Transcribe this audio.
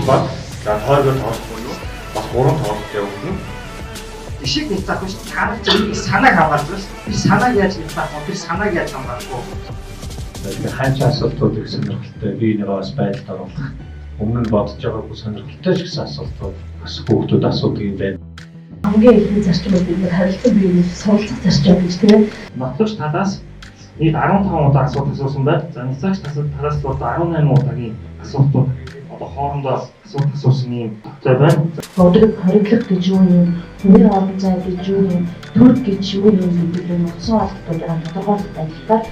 Баг за тойргоо тоолохгүй юу? Бас 3 тоолох явуулна. Ишиг нэг таах биш. Та нар санааг хамгаалж би санааг яаж хэмжих вэ? Би санааг яаж хамгаалах вэ? Тэгэхээр хаач асуултууд их сонирхолтой би нэг бас байдалд оруулах. Өмнө нь бодож байгаагүй сонирхолтой ч гэсэн асуултууд бас хүүхдүүд асуудаг юм байна. Хамгийн ихний зарчмууд бид харилцан биеийн суралцах зарчим гэж тийм. Нотлогч талаас нийт 15 удаа асуулт асуусан байна. За ницаагч талаас бол 18 удаагийн асуултууд одоо хоорондоо асуулт асуусан юм төвтэй байна. Өдрөг хориглох гэж юу юм? Хүний орон зай гэж юу юм? Төрөг гэж юу юм гэдэг нь утсан ойлголтуудаар тодорхойлолт ажилладаг.